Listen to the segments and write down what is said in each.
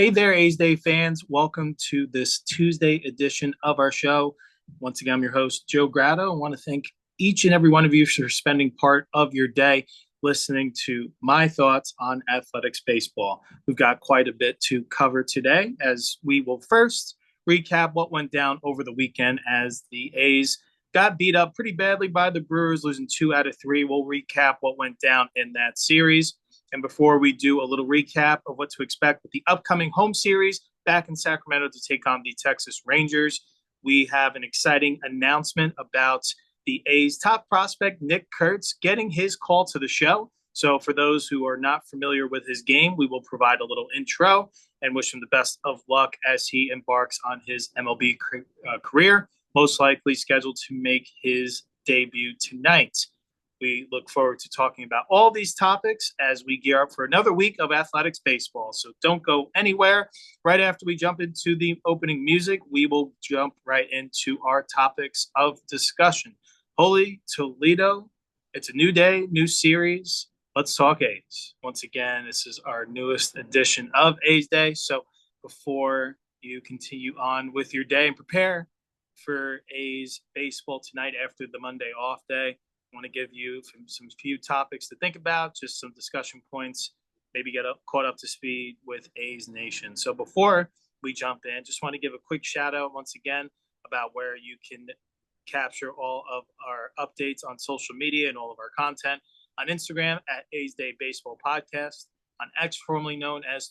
Hey there, A's Day fans. Welcome to this Tuesday edition of our show. Once again, I'm your host, Joe Grado. I want to thank each and every one of you for spending part of your day listening to my thoughts on athletics baseball. We've got quite a bit to cover today, as we will first recap what went down over the weekend as the A's got beat up pretty badly by the Brewers, losing 2 out of 3. We'll recap what went down in that series. And before we do a little recap of what to expect with the upcoming home series back in Sacramento to take on the Texas Rangers, we have an exciting announcement about the A's top prospect, Nick Kurtz, getting his call to the show. So for those who are not familiar with his game, we will provide a little intro and wish him the best of luck as he embarks on his MLB career, most likely scheduled to make his debut tonight. We look forward to talking about all these topics as we gear up for another week of athletics baseball. So don't go anywhere. Right after we jump into the opening music, we will jump right into our topics of discussion. Holy Toledo, it's a new day, new series. Let's talk A's. Once again, this is our newest edition of A's Day. So before you continue on with your day and prepare for A's baseball tonight after the Monday off day, I want to give you some few topics to think about, just some discussion points, maybe get caught up to speed with A's Nation. So before we jump in, just want to give a quick shout out once again about where you can capture all of our updates on social media and all of our content on Instagram at A's Day Baseball Podcast, on X, formerly known as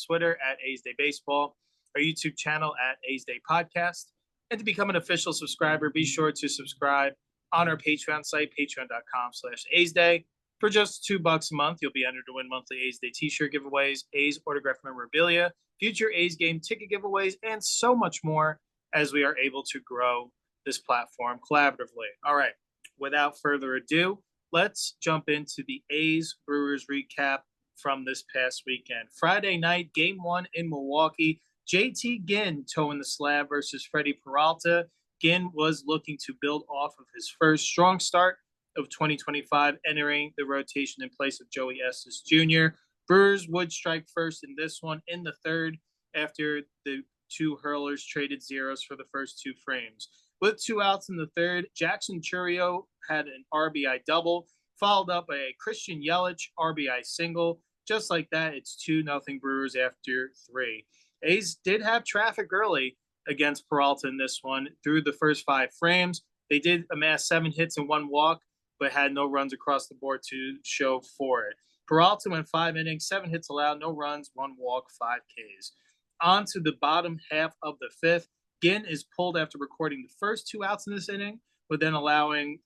Twitter at A's Day Baseball, our YouTube channel at A's Day Podcast. And to become an official subscriber, be sure to subscribe on our Patreon site, patreon.com/A's Day. For just $2 a month, you'll be entered to win monthly A's Day t-shirt giveaways, A's autographed memorabilia, future A's game ticket giveaways, and so much more as we are able to grow this platform collaboratively. All right, without further ado, let's jump into the A's Brewers recap from this past weekend. Friday night, game 1 in Milwaukee, JT Ginn towing the slab versus Freddie Peralta. Ginn was looking to build off of his first strong start of 2025, entering the rotation in place of Joey Estes Jr. Brewers would strike first in this one in the third after the two hurlers traded zeros for the first 2 frames. With 2 outs in the third, Jackson Chourio had an RBI double, followed up by a Christian Yelich RBI single. Just like that, it's 2-0 Brewers after 3. A's did have traffic early against Peralta in this one. Through the first 5 frames, they did amass 7 hits and 1 walk, but had no runs across the board to show for it. Peralta went 5 innings, 7 hits allowed, no runs, 1 walk, 5 Ks. On to the bottom half of the 5th. Ginn is pulled after recording the first 2 outs in this inning, but then allowing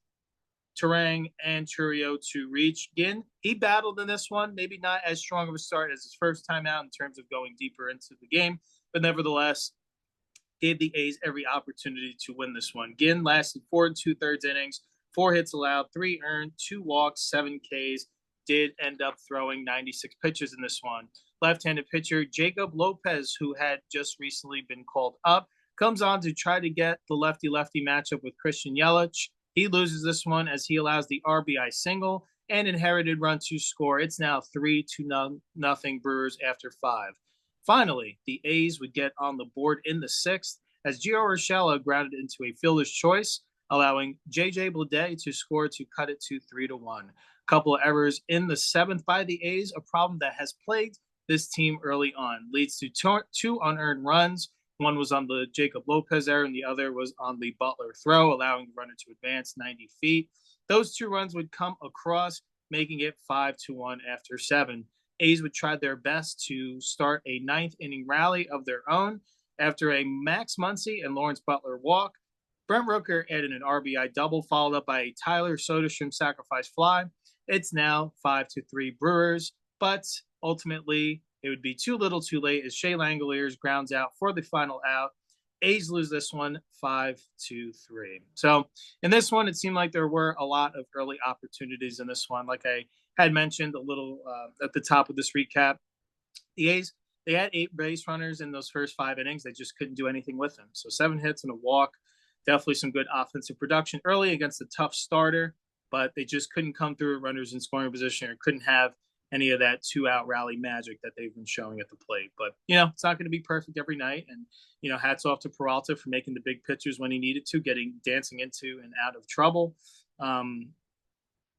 Turang and Chourio to reach. Ginn, he battled in this one, maybe not as strong of a start as his first time out in terms of going deeper into the game, but nevertheless, gave the A's every opportunity to win this one. Ginn lasted 4 2/3 innings, 4 hits allowed, 3 earned, 2 walks, 7 Ks. Did end up throwing 96 pitches in this one. Left-handed pitcher Jacob Lopez, who had just recently been called up, comes on to try to get the lefty-lefty matchup with Christian Yelich. He loses this one as he allows the RBI single and inherited run to score. It's now 3-0 Brewers after 5. Finally, the A's would get on the board in the 6th as Gio Urshela grounded into a fielder's choice, allowing J.J. Bleday to score to cut it to 3-1. A couple of errors in the 7th by the A's, a problem that has plagued this team early on. Leads to 2 unearned runs. One was on the Jacob Lopez error, and the other was on the Butler throw, allowing the runner to advance 90 feet. Those 2 runs would come across, making it 5-1 after 7. A's would try their best to start a 9th inning rally of their own. After a Max Muncy and Lawrence Butler walk, Brent Rooker added an RBI double, followed up by a Tyler Soderstrom sacrifice fly. It's now 5-3 Brewers, but ultimately it would be too little too late as Shea Langoliers grounds out for the final out. A's lose this one 5-3. So in this one, it seemed like there were a lot of early opportunities in this one. Like I had mentioned a little at the top of this recap, the A's, they had 8 base runners in those first 5 innings. They just couldn't do anything with them. So 7 hits and a walk, definitely some good offensive production early against a tough starter, but they just couldn't come through runners in scoring position or couldn't have any of that 2-out rally magic that they've been showing at the plate. But, it's not going to be perfect every night. And, hats off to Peralta for making the big pitches when he needed to, dancing into and out of trouble.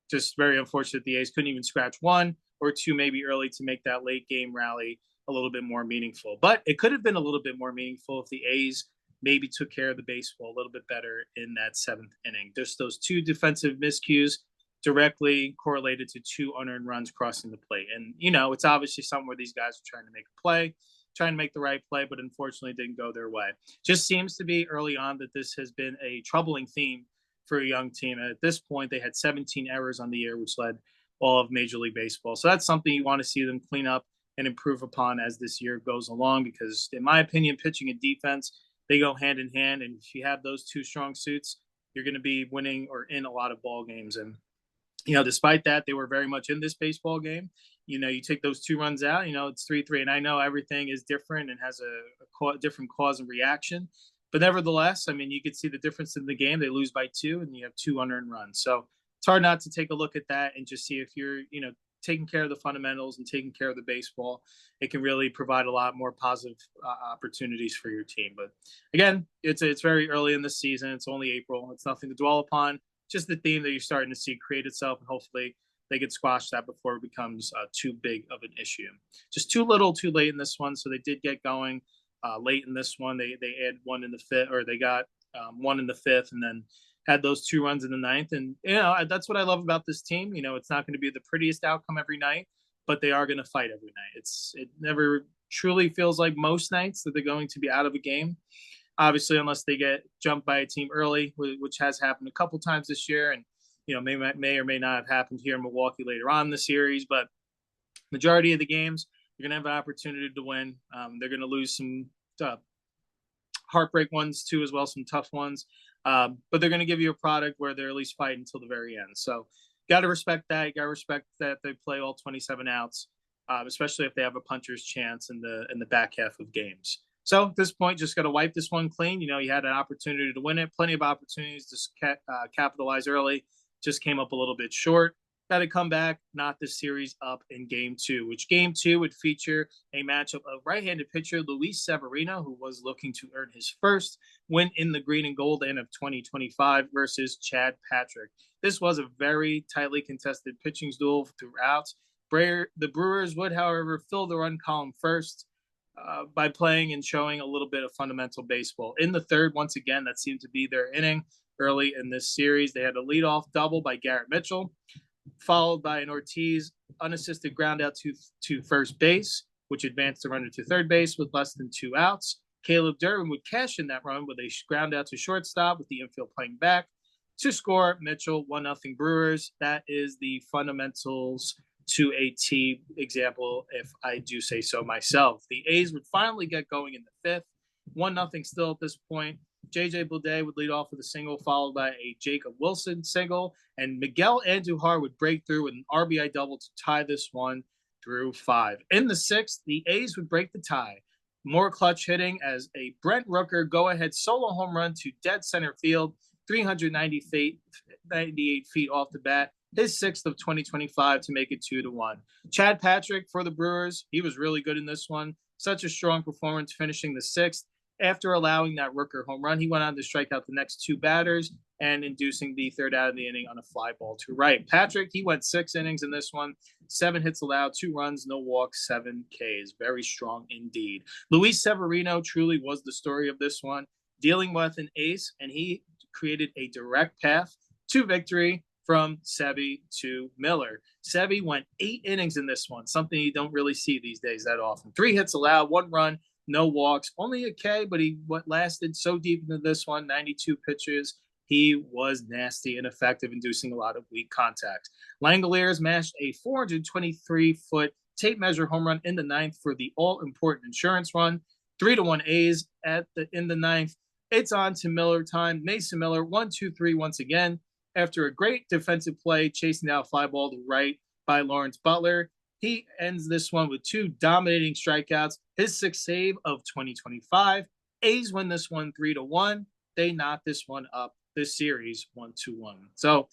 Just very unfortunate the A's couldn't even scratch one or two maybe early to make that late game rally a little bit more meaningful. But it could have been a little bit more meaningful if the A's maybe took care of the baseball a little bit better in that 7th inning. Just those 2 defensive miscues directly correlated to 2 unearned runs crossing the plate. And, it's obviously something where these guys are trying to make a play, trying to make the right play, but unfortunately didn't go their way. Just seems to be early on that this has been a troubling theme for a young team. And at this point, they had 17 errors on the year, which led all of Major League Baseball. So that's something you want to see them clean up and improve upon as this year goes along, because in my opinion, pitching and defense, they go hand in hand. And if you have those 2 strong suits, you're going to be winning or in a lot of ball games. And, despite that, they were very much in this baseball game. You take those 2 runs out, it's 3-3. And I know everything is different and has a different cause and reaction. But nevertheless, I mean, you could see the difference in the game. They lose by 2 and you have 2 unearned runs. So it's hard not to take a look at that and just see if you're, taking care of the fundamentals and taking care of the baseball. It can really provide a lot more positive opportunities for your team. But again, it's very early in the season. It's only April. It's nothing to dwell upon. Just the theme that you're starting to see create itself, and hopefully they could squash that before it becomes too big of an issue. Just too little, too late in this one. So they did get going late in this one. They had 1 in the 5th, or they got 1 in the 5th, and then had those 2 runs in the 9th. And, that's what I love about this team. It's not going to be the prettiest outcome every night, but they are going to fight every night. It never truly feels like most nights that they're going to be out of a game. Obviously, unless they get jumped by a team early, which has happened a couple times this year, and may or may not have happened here in Milwaukee later on in the series. But majority of the games, you're going to have an opportunity to win. They're going to lose some heartbreak ones too, as well, some tough ones. But they're going to give you a product where they're at least fighting until the very end. So got to respect that. You got to respect that they play all 27 outs, especially if they have a puncher's chance in the back half of games. So at this point, just got to wipe this one clean. You had an opportunity to win it, plenty of opportunities to capitalize early, just came up a little bit short. Got to come back, knot this series up in Game 2, which Game 2 would feature a matchup of right-handed pitcher Luis Severino, who was looking to earn his first win in the green and gold end of 2025, versus Chad Patrick. This was a very tightly contested pitching duel throughout. The Brewers would, however, fill the run column first by playing and showing a little bit of fundamental baseball. In the 3rd, once again, that seemed to be their inning early in this series. They had a leadoff double by Garrett Mitchell, followed by an Ortiz unassisted ground out to first base, which advanced the runner to 3rd base with less than 2 outs. Caleb Durbin would cash in that run with a ground out to shortstop, with the infield playing back to score. Mitchell, 1-0 Brewers. That is the fundamentals to a T example, if I do say so myself. The A's would finally get going in the 5th. 1-0 still at this point. J.J. Bleday would lead off with a single, followed by a Jacob Wilson single, and Miguel Andujar would break through with an RBI double to tie this one through 5. In the 6th, the A's would break the tie. More clutch hitting as a Brent Rooker go-ahead solo home run to dead center field, 398 feet off the bat. His 6th of 2025 to make it 2-1. Chad Patrick for the Brewers, he was really good in this one. Such a strong performance, finishing the 6th. After allowing that Rooker home run, he went on to strike out the next 2 batters and inducing the 3rd out of the inning on a fly ball to right. Patrick, he went 6 innings in this one, 7 hits allowed, 2 runs, no walks, 7 Ks. Very strong indeed. Luis Severino truly was the story of this one, dealing with an ace, and he created a direct path to victory from Sevy to Miller. Sevy went 8 innings in this one, something you don't really see these days that often. 3 hits allowed, 1 run, no walks, only a K, but he lasted so deep into this one, 92 pitches. He was nasty and effective, inducing a lot of weak contact. Langoliers mashed a 423-foot tape measure home run in the 9th for the all-important insurance run. 3-1 A's in the 9th. It's on to Miller time. Mason Miller, 1-2-3 once again. After a great defensive play, chasing down a fly ball to right by Lawrence Butler, he ends this one with 2 dominating strikeouts, his 6th save of 2025. A's win this one 3-1. They knot this one up, this series 1-1. So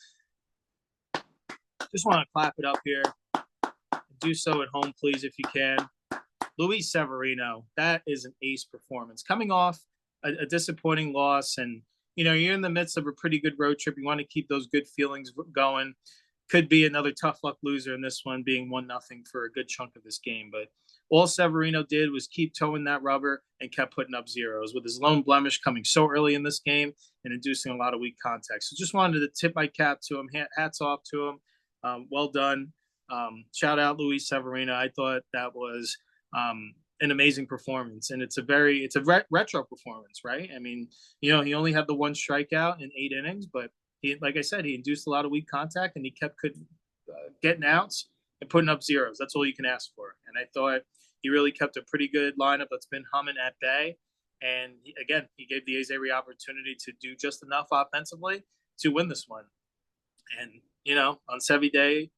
just want to clap it up here. I do so at home, please, if you can. Luis Severino, that is an ace performance. Coming off a disappointing loss, and you're in the midst of a pretty good road trip. You want to keep those good feelings going. Could be another tough luck loser in this one, being 1-0 for a good chunk of this game. But all Severino did was keep towing that rubber and kept putting up zeros, with his lone blemish coming so early in this game and inducing a lot of weak contact. So just wanted to tip my cap to him. Hats off to him. Well done. Shout out Luis Severino. I thought that was an amazing performance, and it's a retro performance, right? I mean, he only had the one strikeout in 8 innings, but like I said, he induced a lot of weak contact, and he kept getting outs and putting up zeros. That's all you can ask for. And I thought he really kept a pretty good lineup that's been humming at bay. And he gave the A's every opportunity to do just enough offensively to win this one. And on Sevy Day,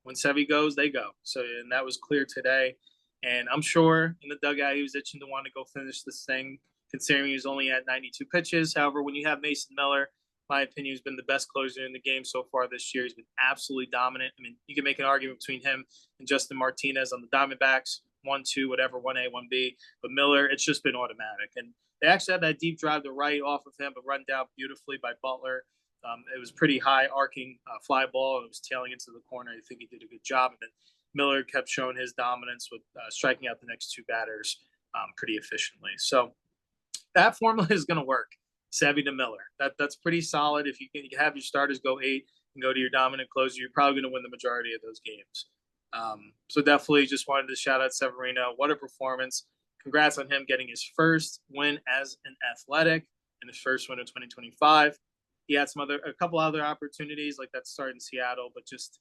when Sevy goes, they go. So, and that was clear today. And I'm sure in the dugout he was itching to want to go finish this thing, considering he was only at 92 pitches. However, when you have Mason Miller, my opinion, has been the best closer in the game so far this year. He's been absolutely dominant. I mean, you can make an argument between him and Justin Martinez on the Diamondbacks, 1-2, whatever, 1A, 1B. But Miller, it's just been automatic. And they actually had that deep drive to right off of him, but run down beautifully by Butler. It was pretty high arcing fly ball. It was tailing into the corner. I think he did a good job. And then Miller kept showing his dominance with striking out the next 2 batters pretty efficiently. So that formula is going to work. Sevy to Miller. That's pretty solid. If you can have your starters go 8 and go to your dominant closer, you're probably going to win the majority of those games. So definitely just wanted to shout out Severino. What a performance. Congrats on him getting his first win as an Athletic and his first win in 2025. He had a couple other opportunities like that start in Seattle, but just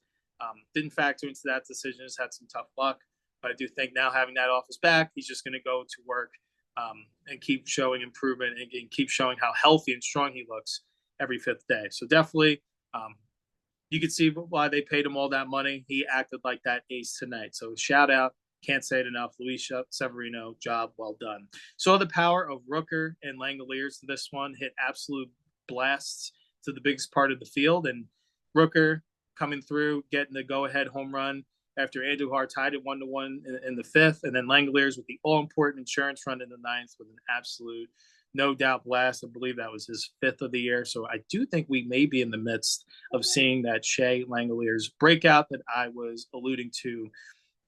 didn't factor into that decision. Just had some tough luck. But I do think now having that off his back, he's just going to go to work and keep showing improvement and keep showing how healthy and strong he looks every 5th day. So definitely you can see why they paid him all that money. He acted like that ace tonight. So shout out. Can't say it enough. Luis Severino, job well done. So the power of Rooker and Langoliers to this one, hit absolute blasts to the biggest part of the field. And Rooker coming through, getting the go-ahead home run after Andujar tied it 1-1 in the 5th, and then Langoliers with the all-important insurance run in the 9th with an absolute, no doubt, blast. I believe that was his 5th of the year. So I do think we may be in the midst of seeing that Shea Langoliers breakout that I was alluding to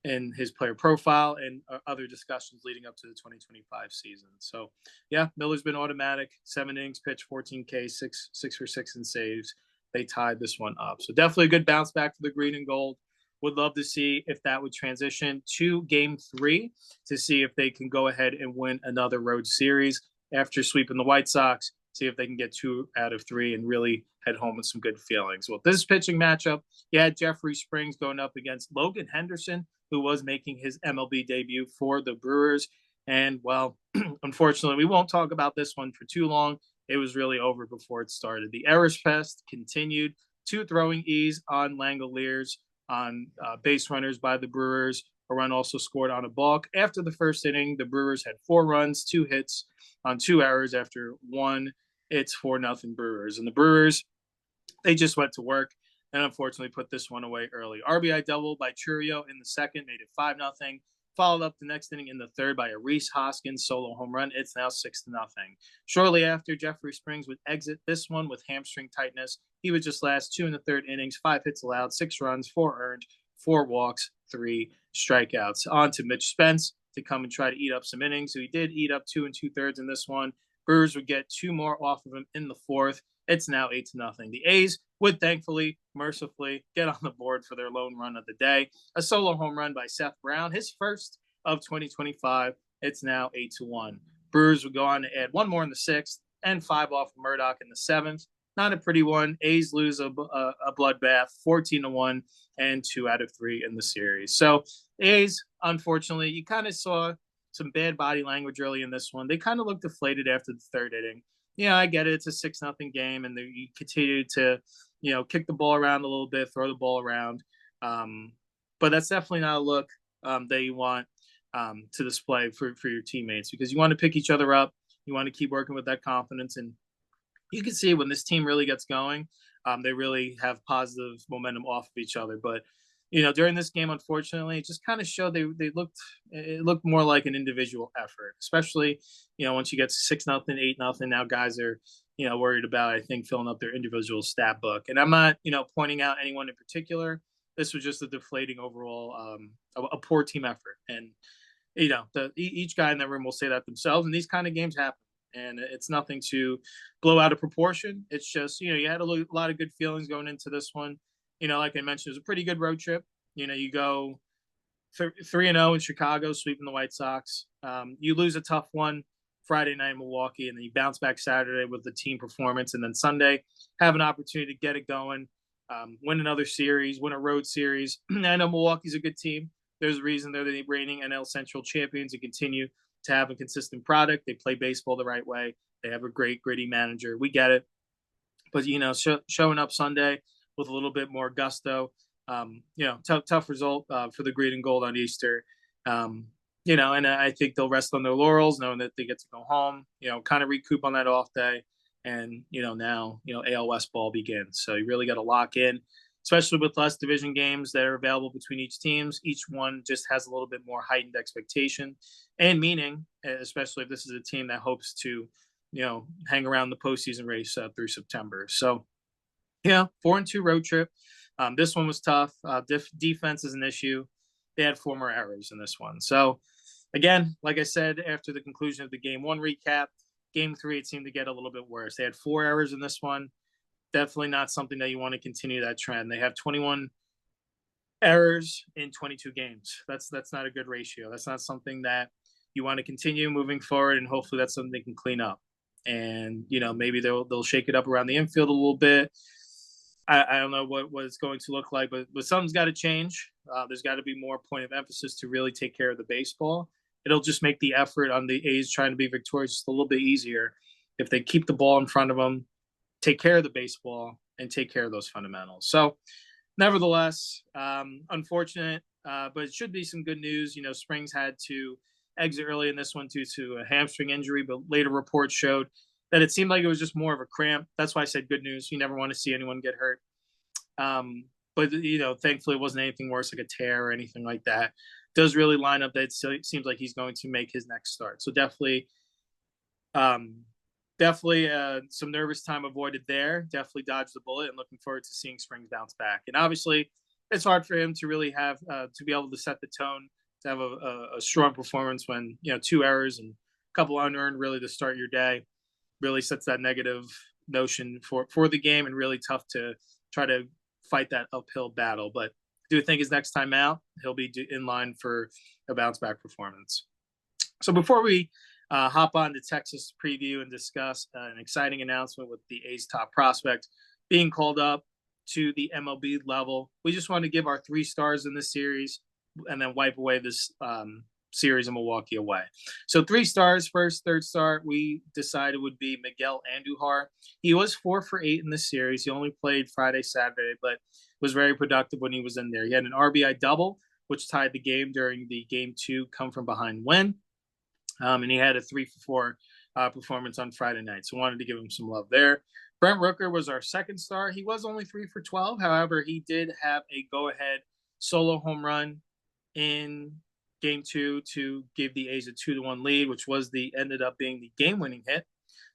in his player profile and other discussions leading up to the 2025 season. So, yeah, Miller's been automatic. 7 innings pitched, 14 Ks, 6 for 6 in saves. They tied this one up. So definitely a good bounce back for the green and gold. Would love to see if that would transition to Game 3 to see if they can go ahead and win another road series after sweeping the White Sox, see if they can get 2 out of 3 and really head home with some good feelings. Well, this pitching matchup, you had Jeffrey Springs going up against Logan Henderson, who was making his MLB debut for the Brewers. And, well, unfortunately, we won't talk about this one for too long. It was really over before it started. The errors fest continued. 2 throwing E's on Langoliers, on base runners by the Brewers. A run also scored on a balk. After the first inning, the Brewers had 4 runs, 2 hits on 2 errors. After 1, it's 4-0 Brewers. And the Brewers, they just went to work and unfortunately put this one away early. RBI double by Churio in the 2nd made it 5-0. Followed up the next inning in the 3rd by a Rhys Hoskins solo home run. It's now 6-0. Shortly after, Jeffrey Springs would exit this one with hamstring tightness. He would just last 2 in the 3rd innings, 5 hits allowed, 6 runs, 4 earned, 4 walks, 3 strikeouts. On to Mitch Spence to come and try to eat up some innings. So he did eat up 2 2/3 in this one. Brewers would get 2 more off of him in the 4th. It's now 8-0. The A's would thankfully, mercifully, get on the board for their lone run of the day. A solo home run by Seth Brown, his first of 2025. It's now 8-1. Brewers would go on to add 1 more in the 6th and 5 off of Murdoch in the 7th. Not a pretty one. A's lose a bloodbath, 14-1, and 2 out of 3 in the series. So A's, unfortunately, you kind of saw some bad body language early in this one. They kind of looked deflated after the 3rd inning. Yeah, I get it. It's a 6-0 game, and you continue to, kick the ball around a little bit, throw the ball around. But that's definitely not a look that you want to display for your teammates, because you want to pick each other up. You want to keep working with that confidence. And you can see when this team really gets going, they really have positive momentum off of each other. But, during this game, unfortunately, it just kind of showed it looked more like an individual effort, especially, once you get 6-0, 8-0, now guys are, worried about, I think, filling up their individual stat book. And I'm not, pointing out anyone in particular. This was just a deflating overall, a poor team effort. And, each guy in that room will say that themselves. And these kind of games happen. And it's nothing to blow out of proportion. It's just, you had a lot of good feelings going into this one. Like I mentioned, it was a pretty good road trip. You go 3-0 in Chicago, sweeping the White Sox. You lose a tough one Friday night in Milwaukee, and then you bounce back Saturday with the team performance, and then Sunday have an opportunity to get it going, win another series, win a road series. I know Milwaukee's a good team. There's a reason they're the reigning NL Central champions and continue to have a consistent product. They play baseball the right way. They have a great, gritty manager. We get it. But, showing up Sunday with a little bit more gusto, tough result for the green and gold on Easter. And I think they'll rest on their laurels, knowing that they get to go home, kind of recoup on that off day. And, now, AL West ball begins. So you really got to lock in, especially with less division games that are available between each teams. Each one just has a little bit more heightened expectation and meaning, especially if this is a team that hopes to, hang around the postseason race through September. So, 4-2 road trip. This one was tough. Defense is an issue. They had 4 more errors in this one. So, again, like I said, after the conclusion of the Game 1 recap, Game 3, it seemed to get a little bit worse. They had 4 errors in this one. Definitely not something that you want to continue that trend. They have 21 errors in 22 games. That's not a good ratio. That's not something that you want to continue moving forward, and hopefully that's something they can clean up. And, maybe they'll shake it up around the infield a little bit. I don't know what it's going to look like, but something's got to change. There's got to be more point of emphasis to really take care of the baseball. It'll just make the effort on the A's trying to be victorious just a little bit easier if they keep the ball in front of them, take care of the baseball, and take care of those fundamentals. So, nevertheless, unfortunate, but it should be some good news. Springs had to exit early in this one due to a hamstring injury, but later reports showed that it seemed like it was just more of a cramp. That's why I said good news. You never want to see anyone get hurt. But, thankfully it wasn't anything worse, like a tear or anything like that. It does really line up that it seems like he's going to make his next start. So definitely some nervous time avoided there. Definitely dodged the bullet, and looking forward to seeing Springs bounce back. And obviously it's hard for him to really have to be able to set the tone, to have a strong performance when, 2 errors and a couple unearned really to start your day really sets that negative notion for the game, and really tough to try to fight that uphill battle. But I do think his next time out, he'll be in line for a bounce back performance. So before we hop on to Texas preview and discuss an exciting announcement with the A's top prospect being called up to the MLB level, we just want to give our 3 stars in this series and then wipe away this series in Milwaukee away. So 3 stars, first, third star, we decided would be Miguel Andujar. He was 4 for 8 in this series. He only played Friday, Saturday, but was very productive when he was in there. He had an RBI double, which tied the game during the Game 2 come from behind win. And he had a 3 for 4 performance on Friday night. So wanted to give him some love there. Brent Rooker was our second star. He was only 3 for 12. However, he did have a go-ahead solo home run in Game 2 to give the A's a 2-1 lead, which ended up being the game-winning hit.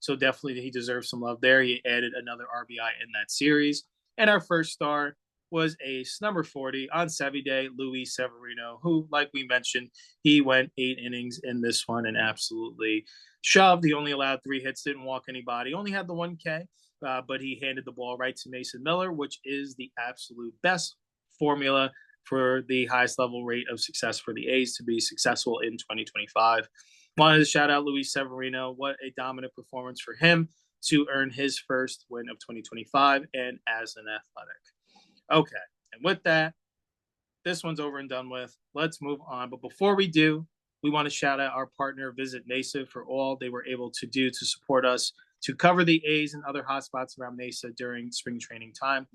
So definitely he deserves some love there. He added another RBI in that series. And our first star was ace number 40 on Sevy Day, Luis Severino, who, like we mentioned, he went 8 innings in this one and absolutely shoved. He only allowed 3 hits, didn't walk anybody, only had the 1K, but he handed the ball right to Mason Miller, which is the absolute best formula for the highest level rate of success for the A's to be successful in 2025. Wanted to shout out Luis Severino. What a dominant performance for him to earn his first win of 2025 and as an Athletic. Okay, and with that, this one's over and done with. Let's move on. But before we do, we want to shout out our partner, Visit Mesa, for all they were able to do to support us to cover the A's and other hotspots around Mesa during spring training time.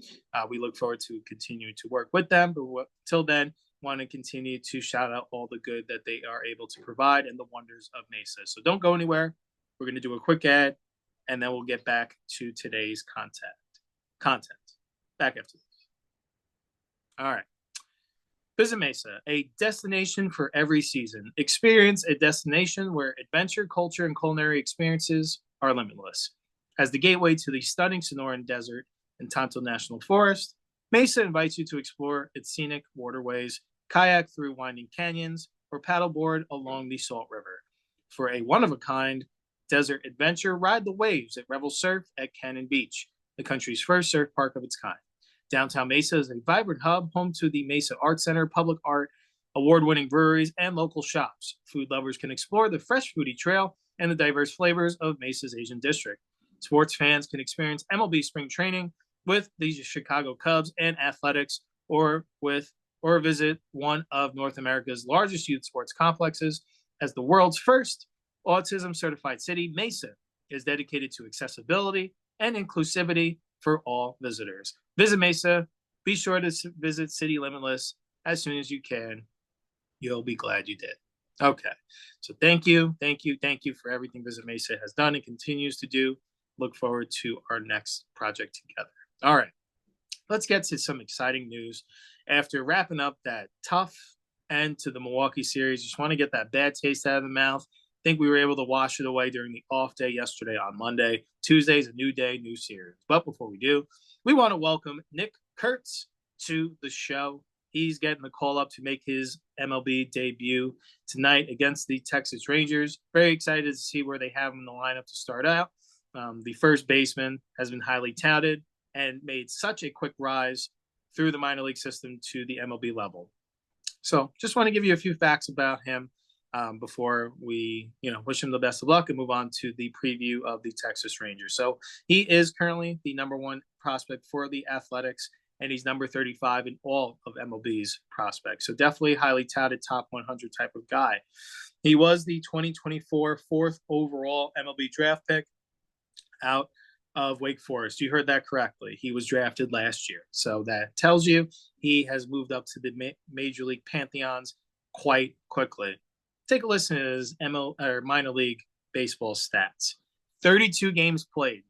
We look forward to continuing to work with them. But till then, want to continue to shout out all the good that they are able to provide and the wonders of Mesa. So don't go anywhere. We're going to do a quick ad, and then we'll get back to today's content. Back after this. All right. Visit Mesa, a destination for every season. Experience a destination where adventure, culture, and culinary experiences are limitless. As the gateway to the stunning Sonoran Desert and Tonto National Forest, Mesa invites you to explore its scenic waterways, kayak through winding canyons, or paddleboard along the Salt River. For a one-of-a-kind desert adventure, ride the waves at Revel Surf at Cannon Beach, the country's first surf park of its kind. Downtown Mesa is a vibrant hub home to the Mesa Art Center, public art, award-winning breweries, and local shops. Food lovers can explore the fresh foodie trail and the diverse flavors of Mesa's Asian district. Sports fans can experience MLB spring training with the Chicago Cubs and athletics, or visit one of North America's largest youth sports complexes. As the world's first autism certified city, Mesa is dedicated to accessibility and inclusivity for all visitors. Visit Mesa. Be sure to visit City Limitless as soon as you can. You'll be glad you did. Okay. So thank you for everything Visit Mesa has done and continues to do. Look forward to our next project together. All right. Let's get to some exciting news. After wrapping up that tough end to the Milwaukee series, just want to get that bad taste out of the mouth. I think we were able to wash it away during the off day yesterday on Monday. Tuesday's a new day, new series. But before we do, we want to welcome Nick Kurtz to the show. He's getting the call up to make his MLB debut tonight against the Texas Rangers. Very excited to see where they have him in the lineup to start out. The first baseman has been highly touted and made such a quick rise through the minor league system to the MLB level. So just want to give you a few facts about him before we, wish him the best of luck and move on to the preview of the Texas Rangers. So he is currently the number one prospect for the Athletics, and he's number 35 in all of MLB's prospects. So definitely highly touted top 100 type of guy. He was the 2024 fourth overall MLB draft pick out of Wake Forest. You heard that correctly. He was drafted last year. So that tells you he has moved up to the Major League Pantheons quite quickly. Take a listen to his minor league baseball stats. 32 games played.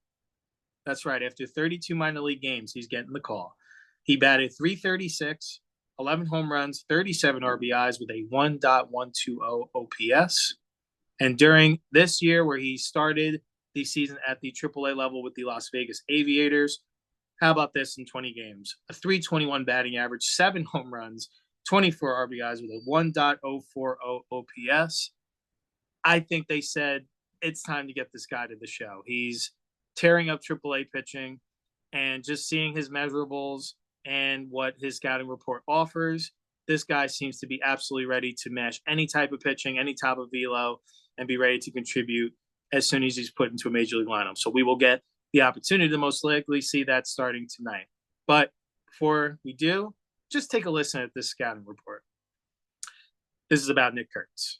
That's right. After 32 minor league games, he's getting the call. He batted .336, 11 home runs, 37 RBIs with a 1.120 OPS. And during this year where he started the season at the AAA level with the Las Vegas Aviators, how about this in 20 games? A .321 batting average, 7 home runs, 24 RBIs with a 1.040 OPS. I think they said it's time to get this guy to the show. He's tearing up AAA pitching, and just seeing his measurables and what his scouting report offers, this guy seems to be absolutely ready to match any type of pitching, any type of velo, and be ready to contribute as soon as he's put into a major league lineup. So we will get the opportunity to most likely see that starting tonight. But before we do, just take a listen at this scouting report. This is about Nick Kurtz.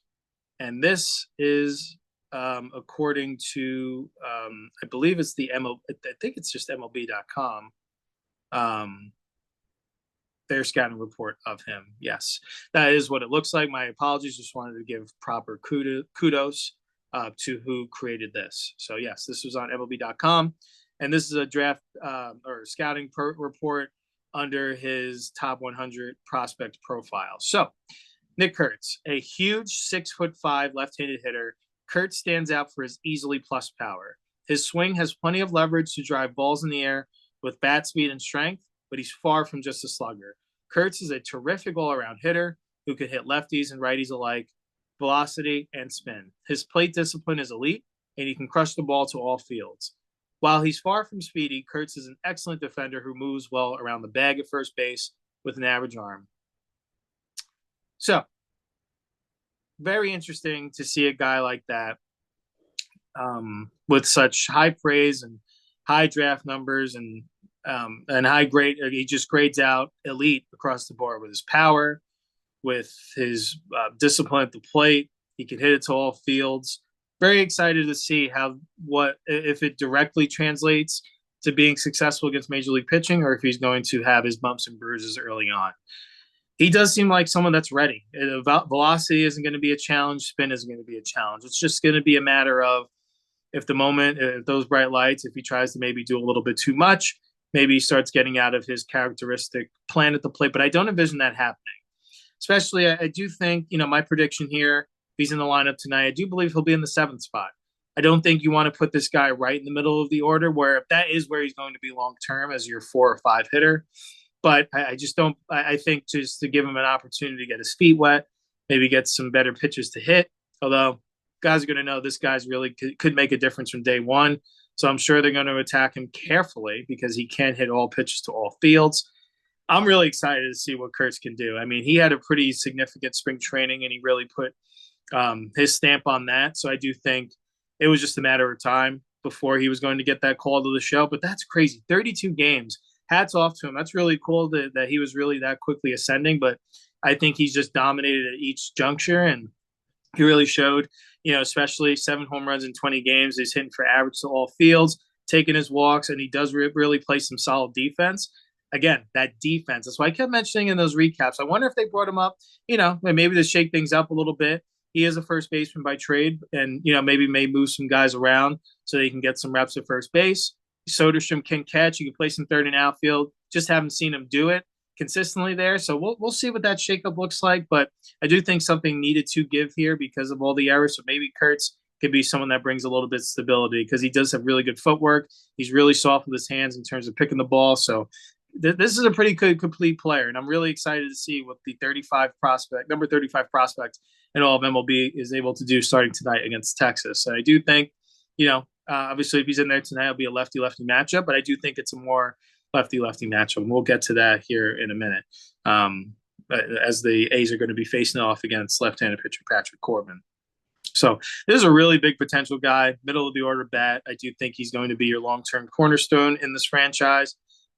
And this is according to, I believe it's I think it's just MLB.com. Their scouting report of him. Yes, that is what it looks like. My apologies. Just wanted to give proper kudos to who created this. So yes, this was on MLB.com, and this is a draft or scouting report under his top 100 prospect profile. So Nick Kurtz, a huge 6'5" left-handed hitter. Kurtz stands out for his easily plus power. His swing has plenty of leverage to drive balls in the air with bat speed and strength, but he's far from just a slugger. Kurtz is a terrific all-around hitter who can hit lefties and righties alike, velocity and spin. His plate discipline is elite, and he can crush the ball to all fields. While he's far from speedy, Kurtz is an excellent defender who moves well around the bag at first base with an average arm. So, very interesting to see a guy like that with such high praise and high draft numbers and high grade. He just grades out elite across the board with his power, with his discipline at the plate. He can hit it to all fields. Very excited to see if it directly translates to being successful against major league pitching, or if he's going to have his bumps and bruises early on. He does seem like someone that's ready. Velocity isn't going to be a challenge. Spin isn't going to be a challenge. It's just going to be a matter of if those bright lights, if he tries to maybe do a little bit too much, maybe he starts getting out of his characteristic plan at the plate. But I don't envision that happening. especially I do think, my prediction here, if he's in the lineup tonight, I do believe he'll be in the seventh spot. I don't think you want to put this guy right in the middle of the order where if that is where he's going to be long term as your 4 or 5 hitter. But I just don't. I think just to give him an opportunity to get his feet wet, maybe get some better pitches to hit. Although guys are going to know this guy's really could make a difference from day one. So I'm sure they're going to attack him carefully because he can hit all pitches to all fields. I'm really excited to see what Kurtz can do. I mean, he had a pretty significant spring training, and he really put his stamp on that. So I do think it was just a matter of time before he was going to get that call to the show. But that's crazy. 32 games. Hats off to him. That's really cool that he was really that quickly ascending. But I think he's just dominated at each juncture, and he really showed, especially 7 home runs in 20 games. He's hitting for average to all fields, taking his walks, and he does really play some solid defense. Again, that defense. That's why I kept mentioning in those recaps. I wonder if they brought him up, maybe to shake things up a little bit. He is a first baseman by trade, and maybe may move some guys around so they can get some reps at first base. Soderstrom can catch. You can place him third in outfield. Just haven't seen him do it consistently there. So we'll see what that shakeup looks like. But I do think something needed to give here because of all the errors. So maybe Kurtz could be someone that brings a little bit of stability because he does have really good footwork. He's really soft with his hands in terms of picking the ball. So this is a pretty good complete player, and I'm really excited to see what the number 35 prospect in all of MLB is able to do starting tonight against Texas. So I do think, obviously if he's in there tonight, it'll be a lefty-lefty matchup, but I do think it's a more lefty-lefty matchup. And we'll get to that here in a minute as the A's are going to be facing off against left-handed pitcher Patrick Corbin. So this is a really big potential guy, middle of the order bat. I do think he's going to be your long-term cornerstone in this franchise.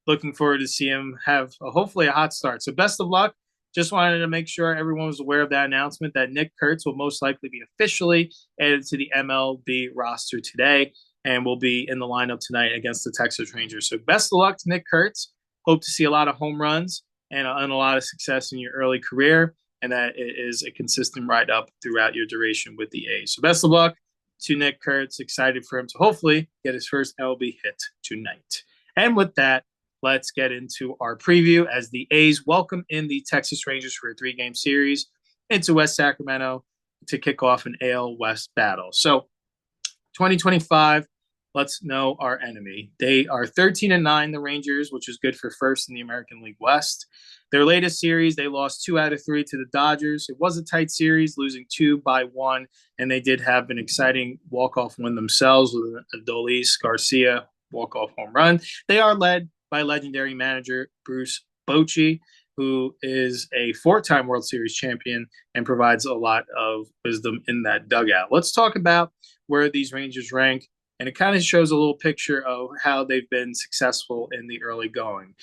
Looking forward to see him have hopefully a hot start. So best of luck. Just wanted to make sure everyone was aware of that announcement that Nick Kurtz will most likely be officially added to the MLB roster today and will be in the lineup tonight against the Texas Rangers. So best of luck to Nick Kurtz. Hope to see a lot of home runs and a lot of success in your early career, and that it is a consistent ride up throughout your duration with the A's. So best of luck to Nick Kurtz. Excited for him to hopefully get his first MLB hit tonight. And with that, let's get into our preview as the A's welcome in the Texas Rangers for a 3-game series into West Sacramento to kick off an AL West battle. So 2025, let's know our enemy. They are 13-9, the Rangers, which is good for first in the American League West. Their latest series, they lost 2 out of 3 to the Dodgers. It was a tight series, losing 2-1, and they did have an exciting walk-off win themselves with Adolis Garcia walk-off home run. They are led by legendary manager Bruce Bochy, who is a 4-time World Series champion and provides a lot of wisdom in that dugout. Let's talk about where these Rangers rank, and it kind of shows a little picture of how they've been successful in the early going.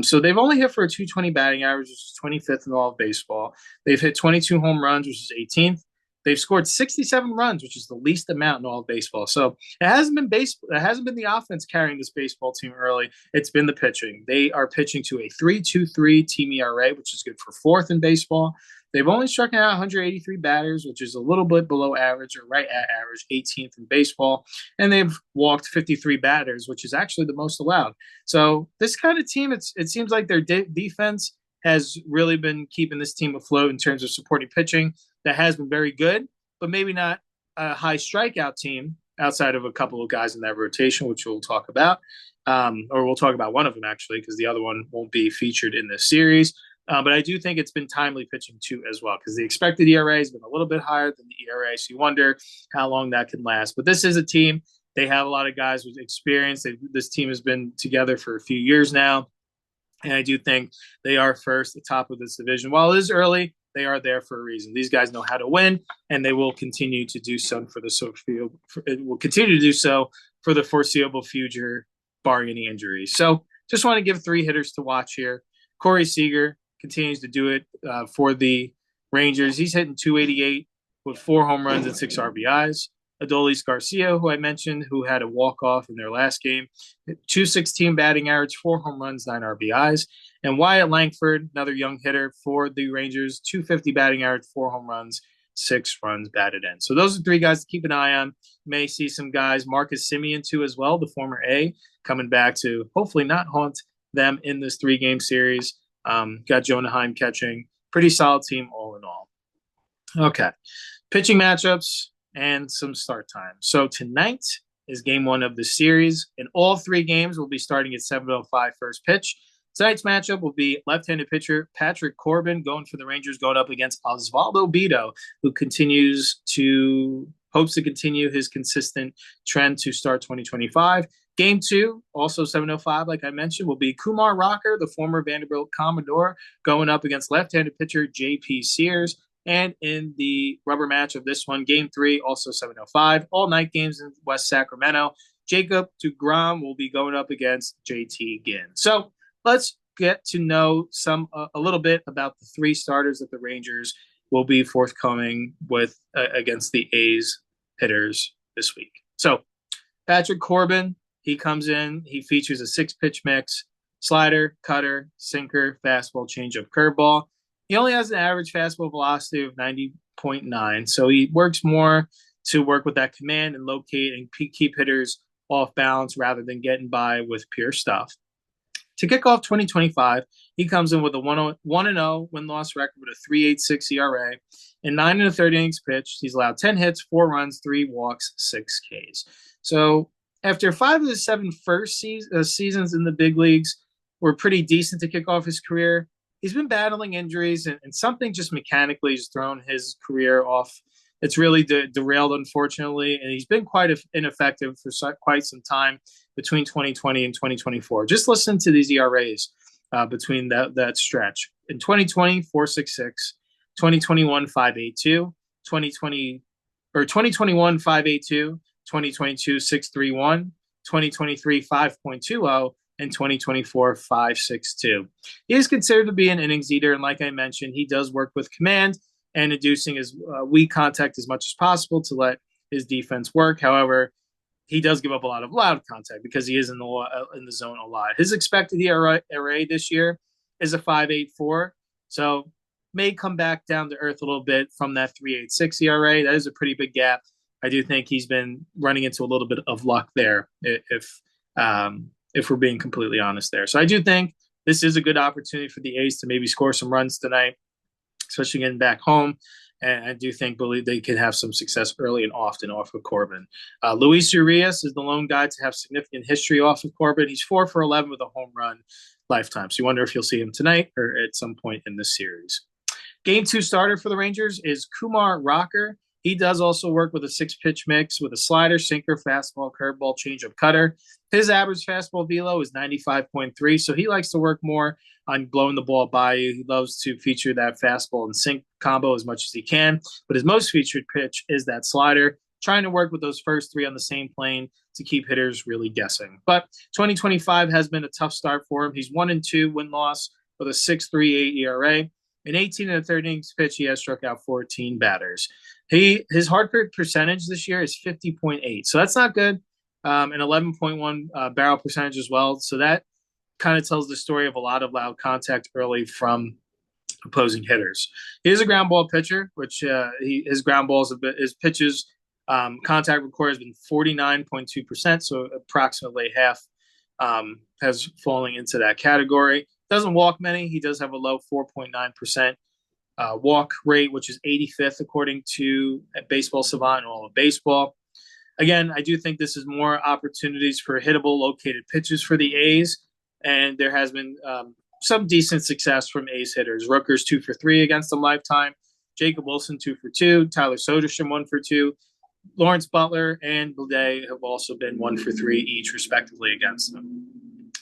So they've only hit for a .220 batting average, which is 25th in all of baseball. They've hit 22 home runs, which is 18th. They've scored 67 runs, which is the least amount in all of baseball. So it hasn't been the offense carrying this baseball team early. It's been the pitching. They are pitching to a 3.23 team ERA, which is good for 4th in baseball. They've only struck out 183 batters, which is a little bit below average or right at average, 18th in baseball. And they've walked 53 batters, which is actually the most allowed. So this kind of team, it seems like their defense has really been keeping this team afloat in terms of supporting pitching. That has been very good, but maybe not a high strikeout team outside of a couple of guys in that rotation, which we'll talk about. Or we'll talk about one of them, actually, because the other one won't be featured in this series. But I do think it's been timely pitching, too, as well, because the expected ERA has been a little bit higher than the ERA, so you wonder how long that can last. But this is a team. They have a lot of guys with experience. This team has been together for a few years now, and I do think they are first, the top of this division. While it is early, they are there for a reason. These guys know how to win, and they will continue to do so for the foreseeable future, barring any injuries. So, just want to give 3 hitters to watch here. Corey Seager continues to do it for the Rangers. He's hitting .288 with 4 home runs and 6 RBIs. Adolis Garcia, who I mentioned, who had a walk-off in their last game, .216 batting average, 4 home runs, 9 RBIs. And Wyatt Langford, another young hitter for the Rangers, .250 batting average, 4 home runs, 6 runs batted in. So those are 3 guys to keep an eye on. May see some guys, Marcus Semien too as well, the former A, coming back to hopefully not haunt them in this 3-game series. Got Jonah Heim catching, pretty solid team all in all. Okay. Pitching matchups and some start time. So tonight is game one of the series, and all three games will be starting at 7:05 first pitch. Tonight's matchup will be left-handed pitcher Patrick Corbin going for the Rangers, going up against Osvaldo Bido, who hopes to continue his consistent trend to start 2025. Game two, also 7:05, like I mentioned, will be Kumar Rocker, the former Vanderbilt Commodore, going up against left-handed pitcher J.P. Sears. And in the rubber match of this one, game three, also 7:05, all night games in West Sacramento. Jacob deGrom will be going up against JT Ginn. So let's get to know a little bit about the three starters that the Rangers will be forthcoming with against the A's hitters this week. So Patrick Corbin, he comes in, he features a 6-pitch mix: slider, cutter, sinker, fastball, changeup, curveball. He only has an average fastball velocity of 90.9, so he works more to work with that command and locate and keep hitters off balance rather than getting by with pure stuff. To kick off 2025, he comes in with a 1-0 win-loss record with a 3.86 ERA and 9 1/3 innings pitched. He's allowed 10 hits, 4 runs, 3 walks, 6 Ks. So after 5 of his 7 first seasons in the big leagues were pretty decent to kick off his career, he's been battling injuries, and something just mechanically has thrown his career off. It's really derailed, unfortunately, and he's been quite ineffective for quite some time between 2020 and 2024. Just listen to these ERAs between that stretch. In 2020, 4.66, 2021, 5.82, 2021, 5.82, 2022, 6.31, 2023, 5.20, and 2024, 5.62. He is considered to be an innings eater, and like I mentioned, he does work with command and inducing his weak contact as much as possible to let his defense work. However, he does give up a lot of loud contact because he is in the zone a lot. His expected ERA this year is a 5.84, so may come back down to earth a little bit from that 3.86 ERA. That is a pretty big gap. I do think he's been running into a little bit of luck there, if we're being completely honest there. So I do think this is a good opportunity for the A's to maybe score some runs tonight, especially getting back home. And I do believe they could have some success early and often off of Corbin. Luis Urias is the lone guy to have significant history off of Corbin. He's 4 for 11 with a home run lifetime. So you wonder if you'll see him tonight or at some point in this series. Game 2 starter for the Rangers is Kumar Rocker. He does also work with a 6-pitch mix with a slider, sinker, fastball, curveball, changeup, cutter. His average fastball velo is 95.3, so he likes to work more on blowing the ball by you. He loves to feature that fastball and sink combo as much as he can, but his most featured pitch is that slider, trying to work with those first 3 on the same plane to keep hitters really guessing. But 2025 has been a tough start for him. He's 1-2 win-loss with a 6.38 ERA. In 18 1/3 innings pitch, he has struck out 14 batters. His hard hit percentage this year is 50.8, so that's not good. And 11.1 barrel percentage as well. So that kind of tells the story of a lot of loud contact early from opposing hitters. He is a ground ball pitcher, which his ground balls his pitches contact record has been 49.2%, so approximately half has fallen into that category. Doesn't walk many. He does have a low 4.9% walk rate, which is 85th according to Baseball Savant and All of Baseball. Again, I do think this is more opportunities for hittable located pitches for the A's, and there has been some decent success from A's hitters. Rooker's 2 for 3 against them lifetime. Jacob Wilson 2 for 2. Tyler Soderstrom 1 for 2. Lawrence Butler and Blade have also been 1 for 3 each, respectively, against them.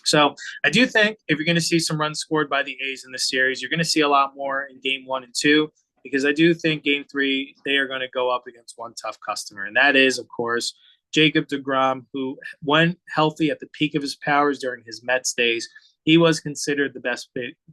So I do think if you're going to see some runs scored by the A's in this series, you're going to see a lot more in game 1 and 2, because I do think game 3, they are going to go up against one tough customer. And that is, of course, Jacob deGrom, who, when healthy at the peak of his powers during his Mets days, he was considered the best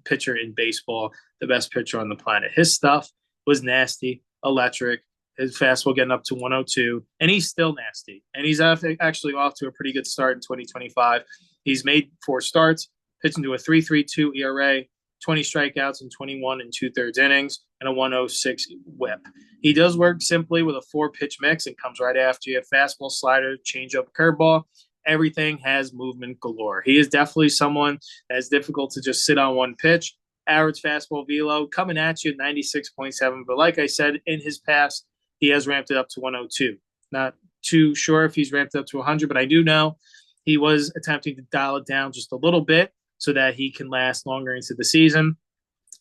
pitcher in baseball, the best pitcher on the planet. His stuff was nasty, electric, his fastball getting up to 102, and he's still nasty. And he's actually off to a pretty good start in 2025. He's made 4 starts, pitching to a 3.32 ERA, 20 strikeouts in 21 2/3 innings, and a 106 whip. He does work simply with a 4-pitch mix and comes right after you. Fastball, slider, changeup, curveball. Everything has movement galore. He is definitely someone that is difficult to just sit on one pitch. average fastball velo coming at you at 96.7. But like I said, in his past, he has ramped it up to 102. Not too sure if he's ramped up to 100, but I do know he was attempting to dial it down just a little bit so that he can last longer into the season.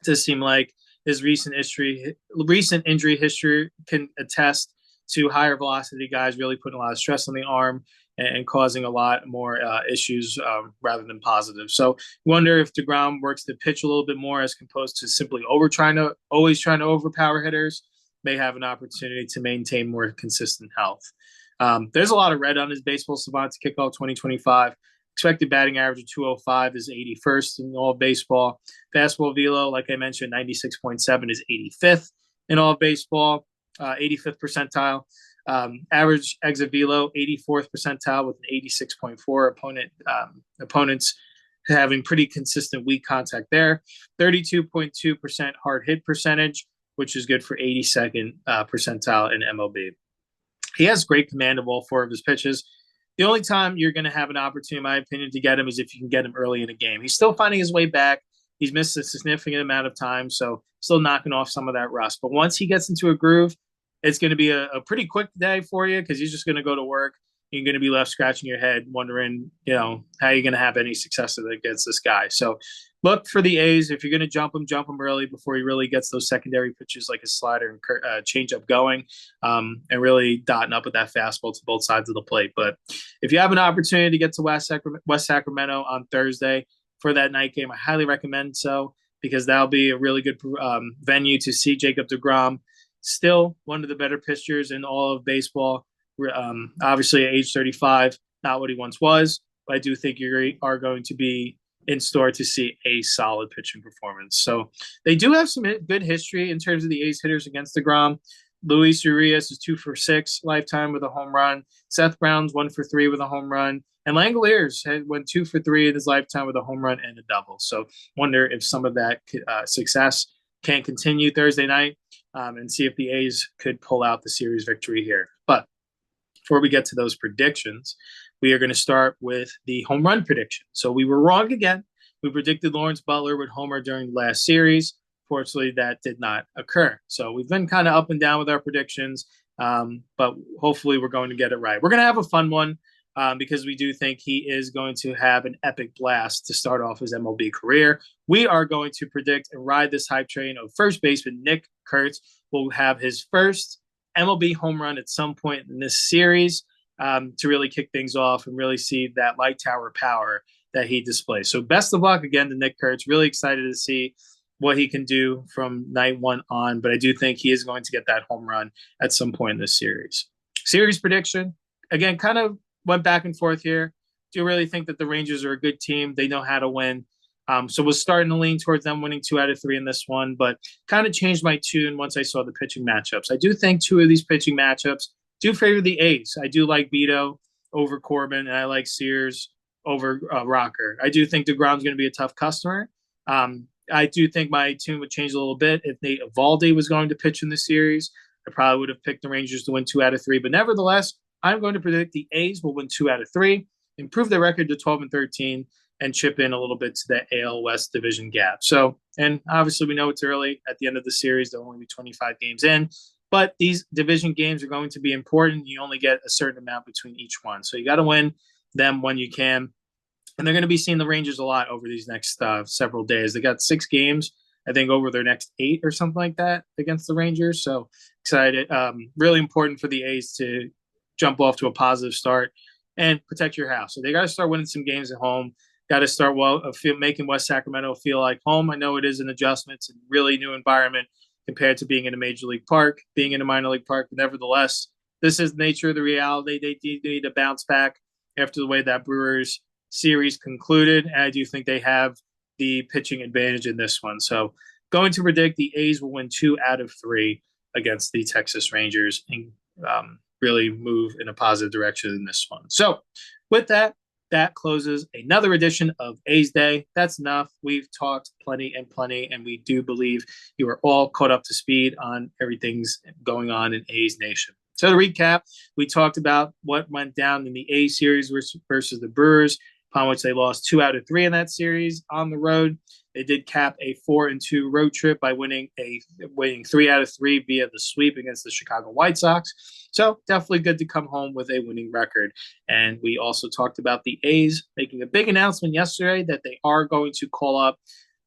It does seem like his recent injury history can attest to higher velocity guys really putting a lot of stress on the arm and causing a lot more issues rather than positive. So wonder if DeGrom works to pitch a little bit more as opposed to simply always trying to overpower hitters, may have an opportunity to maintain more consistent health. There's a lot of red on his baseball savant to kick off 2025. Expected batting average of 205 is 81st in all of baseball. Fastball velo, like I mentioned, 96.7 is 85th in all of baseball, 85th percentile. Average exit velo, 84th percentile with an 86.4. Opponents having pretty consistent weak contact there. 32.2% hard hit percentage, which is good for 82nd percentile in MLB. He has great command of all four of his pitches. The only time you're going to have an opportunity, in my opinion, to get him is if you can get him early in a game. He's still finding his way back. He's missed a significant amount of time, so still knocking off some of that rust. But once he gets into a groove, it's going to be a pretty quick day for you because he's just going to go to work. You're going to be left scratching your head, wondering, how you're going to have any success against this guy. So look for the A's. If you're going to jump him early before he really gets those secondary pitches like his slider and changeup going, and really dotting up with that fastball to both sides of the plate. But if you have an opportunity to get to West Sacramento on Thursday for that night game, I highly recommend so because that'll be a really good venue to see Jacob deGrom. Still one of the better pitchers in all of baseball. Obviously at age 35, not what he once was, but I do think you are going to be in store to see a solid pitching performance. So they do have some good history in terms of the A's hitters against deGrom. Luis Urias is 2 for 6 lifetime with a home run. Seth Brown's 1 for 3 with a home run. And Langoliers went 2 for 3 in his lifetime with a home run and a double. So wonder if some of that success can continue Thursday night and see if the A's could pull out the series victory here. But before we get to those predictions, we are going to start with the home run prediction. So we were wrong again. We predicted Lawrence Butler would homer during the last series. Fortunately, that did not occur. So we've been kind of up and down with our predictions, but hopefully we're going to get it right. We're going to have a fun one because we do think he is going to have an epic blast to start off his MLB career. We are going to predict and ride this hype train of first baseman Nick Kurtz will have his first MLB home run at some point in this series to really kick things off and really see that light tower power that he displays. So best of luck again to Nick Kurtz. Really excited to see what he can do from night one on, but I do think he is going to get that home run at some point in this series. Series prediction, again, kind of went back and forth here. Do you really think that the Rangers are a good team? They know how to win. So was starting to lean towards them winning 2 out of 3 in this one, but kind of changed my tune once I saw the pitching matchups. I do think 2 of these pitching matchups do favor the A's. I do like Beto over Corbin, and I like Sears over Rocker. I do think deGrom's going to be a tough customer. I do think my tune would change a little bit. If Nate Eovaldi was going to pitch in the series, I probably would have picked the Rangers to win 2 out of 3. But nevertheless, I'm going to predict the A's will win 2 out of 3, improve their record to 12-13, and chip in a little bit to that AL West division gap. So, and obviously we know it's early at the end of the series. There'll only be 25 games in, but these division games are going to be important. You only get a certain amount between each one. So you got to win them when you can. And they're going to be seeing the Rangers a lot over these next several days. They got 6 games, I think, over their next 8 or something like that against the Rangers. So excited. Really important for the A's to jump off to a positive start and protect your house. So they got to start winning some games at home. Got to start making West Sacramento feel like home. I know it is an adjustment. It's a really new environment compared to being in a major league park, being in a minor league park. But nevertheless, this is the nature of the reality. They need to bounce back after the way that Brewers series concluded. And I do think they have the pitching advantage in this one. So going to predict the A's will win 2 out of 3 against the Texas Rangers and really move in a positive direction in this one. So with that, that closes another edition of A's Day. That's enough. We've talked plenty, and we do believe you are all caught up to speed on everything's going on in A's Nation. So to recap, we talked about what went down in the A series versus the Brewers, upon which they lost 2 out of 3 in that series on the road. They did cap a 4-2 road trip by winning 3 out of 3 via the sweep against the Chicago White Sox. So definitely good to come home with a winning record. And we also talked about the A's making a big announcement yesterday that they are going to call up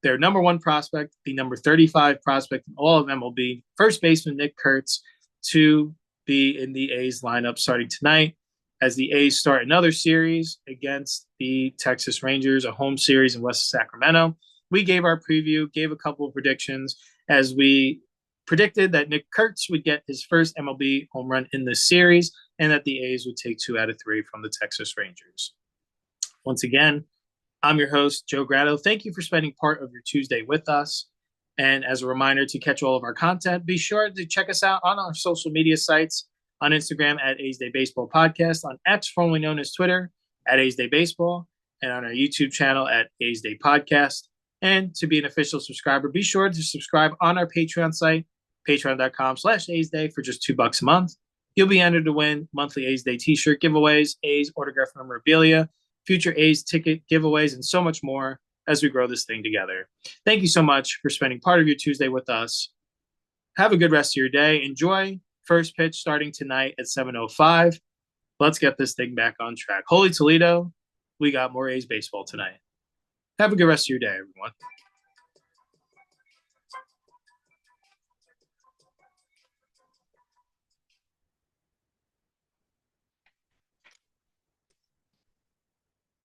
their number one prospect, the number 35 prospect in all of MLB, first baseman Nick Kurtz, to be in the A's lineup starting tonight as the A's start another series against the Texas Rangers, a home series in West Sacramento. We gave our preview, gave a couple of predictions as we predicted that Nick Kurtz would get his first MLB home run in this series and that the A's would take 2 out of 3 from the Texas Rangers. Once again, I'm your host, Joe Grado. Thank you for spending part of your Tuesday with us. And as a reminder to catch all of our content, be sure to check us out on our social media sites, on Instagram at A's Day Baseball Podcast, on X, formerly known as Twitter, at A's Day Baseball, and on our YouTube channel at A's Day Podcast. And to be an official subscriber, be sure to subscribe on our Patreon site, patreon.com/A's Day for just $2 a month. You'll be entered to win monthly A's Day t-shirt giveaways, A's autograph memorabilia, future A's ticket giveaways, and so much more as we grow this thing together. Thank you so much for spending part of your Tuesday with us. Have a good rest of your day. Enjoy first pitch starting tonight at 7:05. Let's get this thing back on track. Holy Toledo, we got more A's baseball tonight. Have a good rest of your day, everyone.